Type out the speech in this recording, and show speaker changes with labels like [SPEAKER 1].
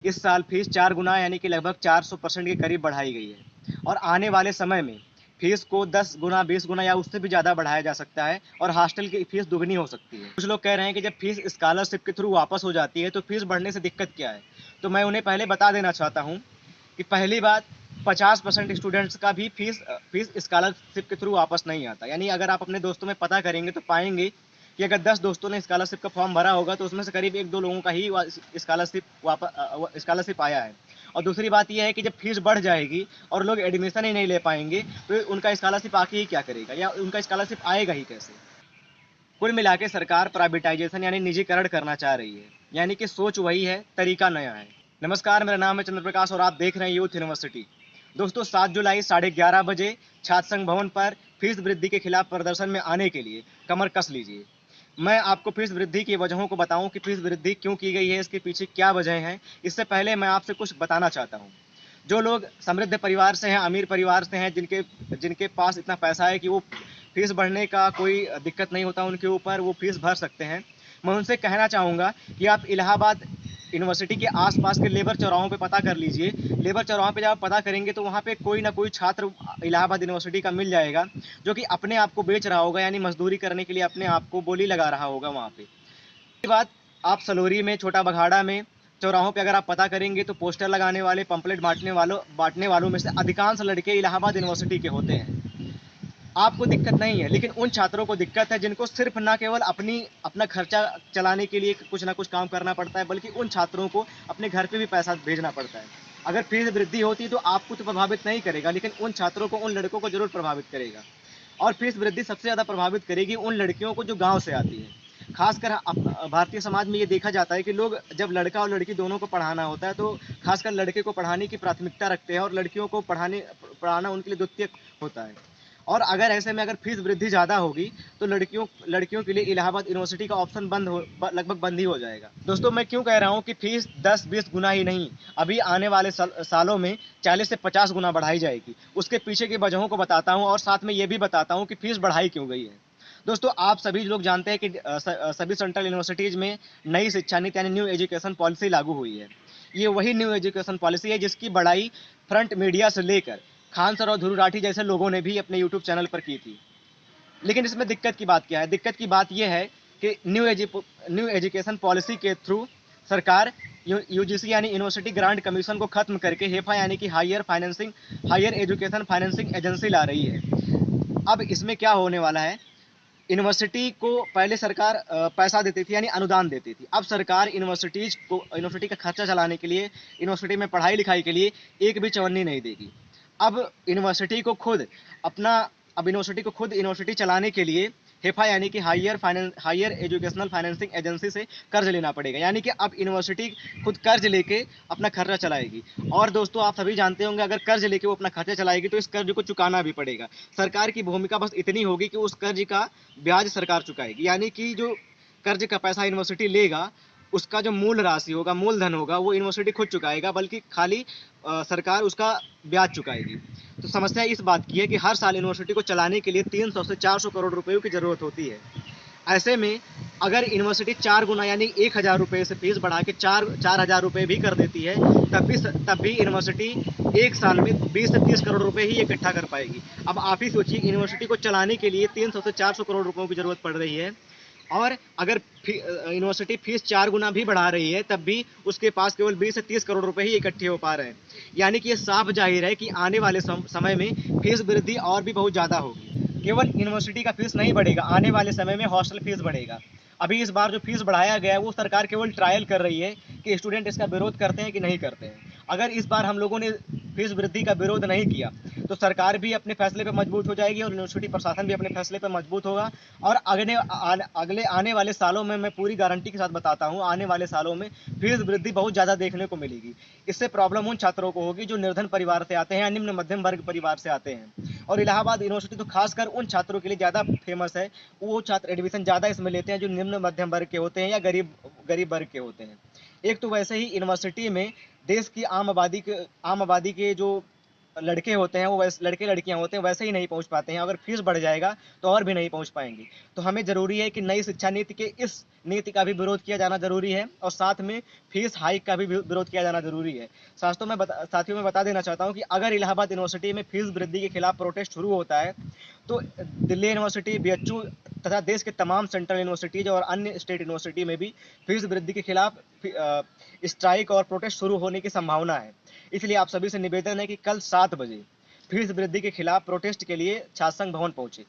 [SPEAKER 1] इस साल फीस 4 गुना यानी कि लगभग 400% के करीब बढ़ाई गई है और आने वाले समय में फीस को 10 गुना, 20 गुना या उससे भी ज़्यादा बढ़ाया जा सकता है और हॉस्टल की फीस दुगनी हो सकती है। कुछ लोग कह रहे हैं कि जब फीस स्कॉलरशिप के थ्रू वापस हो जाती है तो फीस बढ़ने से दिक्कत क्या है? तो मैं उन्हें पहले बता देना चाहता हूँ कि पहली बात 50% स्टूडेंट्स का भी फीस स्कॉलरशिप के थ्रू वापस नहीं आता। यानी अगर आप अपने दोस्तों में पता करेंगे तो पाएंगे कि अगर 10 दोस्तों ने स्कॉलरशिप का फॉर्म भरा होगा तो उसमें से करीब 1-2 लोगों का ही स्कॉलरशिप आया है। और दूसरी बात यह है कि जब फीस बढ़ जाएगी और लोग एडमिशन ही नहीं ले पाएंगे तो उनका स्कॉलरशिप आके ही क्या करेगा या उनका स्कॉलरशिप आएगा ही कैसे? कुल मिला के सरकार प्राइवेटाइजेशन यानी निजीकरण करना चाह रही है। यानी कि सोच वही है, तरीका नया है। नमस्कार, मेरा नाम है चंद्र प्रकाश और आप देख रहे हैं यूथ यूनिवर्सिटी। दोस्तों, 7 जुलाई 11:30 बजे छात्र संघ भवन पर फीस वृद्धि के खिलाफ प्रदर्शन में आने के लिए कमर कस लीजिए। मैं आपको फीस वृद्धि की वजहों को बताऊं कि फीस वृद्धि क्यों की गई है, इसके पीछे क्या वजह हैं। इससे पहले मैं आपसे कुछ बताना चाहता हूं। जो लोग समृद्ध परिवार से हैं, अमीर परिवार से हैं, जिनके जिनके पास इतना पैसा है कि वो फीस बढ़ने का कोई दिक्कत नहीं होता उनके ऊपर, वो फीस भर सकते हैं। मैं उनसे कहना चाहूँगा कि आप इलाहाबाद यूनिवर्सिटी के आसपास के लेबर चौराहों पे पता कर लीजिए। लेबर चौराहों पे जब आप पता करेंगे तो वहाँ पे कोई ना कोई छात्र इलाहाबाद यूनिवर्सिटी का मिल जाएगा जो कि अपने आप को बेच रहा होगा, यानी मजदूरी करने के लिए अपने आप को बोली लगा रहा होगा वहाँ पे। दूसरी बात, आप सलोरी में, छोटा बघाड़ा में, चौराहों पे अगर आप पता करेंगे तो पोस्टर लगाने वाले, पंपलेट बांटने वालों में से अधिकांश लड़के इलाहाबाद यूनिवर्सिटी के होते हैं। आपको दिक्कत नहीं है, लेकिन उन छात्रों को दिक्कत है जिनको सिर्फ ना केवल अपना खर्चा चलाने के लिए कुछ ना कुछ काम करना पड़ता है, बल्कि उन छात्रों को अपने घर पे भी पैसा भेजना पड़ता है। अगर फीस वृद्धि होती तो आपको तो प्रभावित नहीं करेगा, लेकिन उन छात्रों को, उन लड़कों को जरूर प्रभावित करेगा। और फीस वृद्धि सबसे ज़्यादा प्रभावित करेगी उन लड़कियों को जो गांव से आती हैं। खासकर भारतीय समाज में ये देखा जाता है कि लोग जब लड़का और लड़की दोनों को पढ़ाना होता है तो खासकर लड़के को पढ़ाने की प्राथमिकता रखते हैं और लड़कियों को पढ़ाना उनके लिए द्वितीयक होता है। और अगर ऐसे में अगर फीस वृद्धि ज़्यादा होगी तो लड़कियों लड़कियों के लिए इलाहाबाद यूनिवर्सिटी का ऑप्शन लगभग बंद ही हो जाएगा। दोस्तों, मैं क्यों कह रहा हूँ कि फीस 10-20 गुना ही नहीं, अभी आने वाले सालों में 40 से 50 गुना बढ़ाई जाएगी। उसके पीछे की वजहों को बताता हूँ और साथ में ये भी बताता हूँ कि फीस बढ़ाई क्यों गई है। दोस्तों, आप सभी लोग जानते हैं कि सभी सेंट्रल यूनिवर्सिटीज में नई शिक्षा नीति यानी न्यू एजुकेशन पॉलिसी लागू हुई है। ये वही न्यू एजुकेशन पॉलिसी है जिसकी बड़ाई फ्रंट मीडिया से लेकर खान सर और ध्रुव राठी जैसे लोगों ने भी अपने यूट्यूब चैनल पर की थी। लेकिन इसमें दिक्कत की बात क्या है? दिक्कत की बात यह है कि न्यू एजुकेशन पॉलिसी के थ्रू सरकार यूजीसी यानी यूनिवर्सिटी ग्रांट कमीशन को खत्म करके हेफा यानी कि हायर एजुकेशन फाइनेंसिंग एजेंसी ला रही है। अब इसमें क्या होने वाला है? यूनिवर्सिटी को पहले सरकार पैसा देती थी यानी अनुदान देती थी। अब सरकार यूनिवर्सिटी का खर्चा चलाने के लिए, यूनिवर्सिटी में पढ़ाई लिखाई के लिए एक भी चवन्नी नहीं देगी। अब यूनिवर्सिटी को खुद अपना अब यूनिवर्सिटी को खुद यूनिवर्सिटी चलाने के लिए हेफा यानी कि हायर एजुकेशनल फाइनेंसिंग एजेंसी से कर्ज लेना पड़ेगा। यानी कि अब यूनिवर्सिटी खुद कर्ज लेके अपना खर्चा चलाएगी। और दोस्तों, आप सभी जानते होंगे अगर कर्ज लेके वो अपना खर्चा चलाएगी तो इस कर्ज को चुकाना भी पड़ेगा। सरकार की भूमिका बस इतनी होगी कि उस कर्ज का ब्याज सरकार चुकाएगी। यानी कि जो कर्ज का पैसा यूनिवर्सिटी लेगा उसका जो मूल राशि होगा, मूलधन होगा, वो यूनिवर्सिटी खुद चुकाएगा, बल्कि खाली सरकार उसका ब्याज चुकाएगी। तो समस्या इस बात की है कि हर साल यूनिवर्सिटी को चलाने के लिए 300 से 400 करोड़ रुपयों की जरूरत होती है। ऐसे में अगर यूनिवर्सिटी 4 गुना यानी 1,000 रुपये से फीस बढ़ा के 4,000 रुपये भी कर देती है तब भी यूनिवर्सिटी एक साल में 20 से 30 करोड़ रुपए ही इकट्ठा कर पाएगी। अब आप ही सोचिए, यूनिवर्सिटी को चलाने के लिए 300 से 400 करोड़ रुपयों की जरूरत पड़ रही है और अगर यूनिवर्सिटी फीस 4 गुना भी बढ़ा रही है तब भी उसके पास केवल 20 से 30 करोड़ रुपए ही इकट्ठे हो पा रहे हैं। यानी कि ये साफ जाहिर है कि आने वाले समय में फीस वृद्धि और भी बहुत ज़्यादा होगी। केवल यूनिवर्सिटी का फीस नहीं बढ़ेगा, आने वाले समय में हॉस्टल फीस बढ़ेगा। अभी इस बार जो फीस बढ़ाया गया है वो सरकार केवल ट्रायल कर रही है कि स्टूडेंट इसका विरोध करते हैं कि नहीं करते हैं। अगर इस बार हम लोगों ने फीस वृद्धि का विरोध नहीं किया तो सरकार भी अपने फैसले पर मजबूत हो जाएगी और यूनिवर्सिटी प्रशासन भी अपने फैसले पर मजबूत होगा। और अगले आने वाले सालों में मैं पूरी गारंटी के साथ बताता हूँ, आने वाले सालों में फीस वृद्धि बहुत ज़्यादा देखने को मिलेगी। इससे प्रॉब्लम उन छात्रों को होगी जो निर्धन परिवार से आते हैं या निम्न मध्यम वर्ग परिवार से आते हैं। और इलाहाबाद यूनिवर्सिटी तो खासकर उन छात्रों के लिए ज़्यादा फेमस है। वो छात्र एडमिशन ज़्यादा इसमें लेते हैं जो निम्न मध्यम वर्ग के होते हैं या गरीब वर्ग के होते हैं। एक तो वैसे ही यूनिवर्सिटी में देश की आम आबादी के जो लड़के होते हैं वो वैसे लड़के लड़कियां होते हैं वैसे ही नहीं पहुंच पाते हैं, अगर फीस बढ़ जाएगा तो और भी नहीं पहुंच पाएंगे। तो हमें जरूरी है कि नई शिक्षा नीति के इस नीति का भी विरोध किया जाना जरूरी है और साथ में फीस हाइक का भी विरोध किया जाना जरूरी है। साथियों में बता देना चाहता हूं कि अगर इलाहाबाद यूनिवर्सिटी में फीस वृद्धि के खिलाफ प्रोटेस्ट शुरू होता है तो दिल्ली यूनिवर्सिटी, बीएचयू तथा देश के तमाम सेंट्रल यूनिवर्सिटीज और अन्य स्टेट यूनिवर्सिटी में भी फीस वृद्धि के खिलाफ स्ट्राइक और प्रोटेस्ट शुरू होने की संभावना है। इसलिए आप सभी से निवेदन है कि कल 7 बजे फीस वृद्धि के खिलाफ प्रोटेस्ट के लिए छात्र संघ भवन पहुंचे।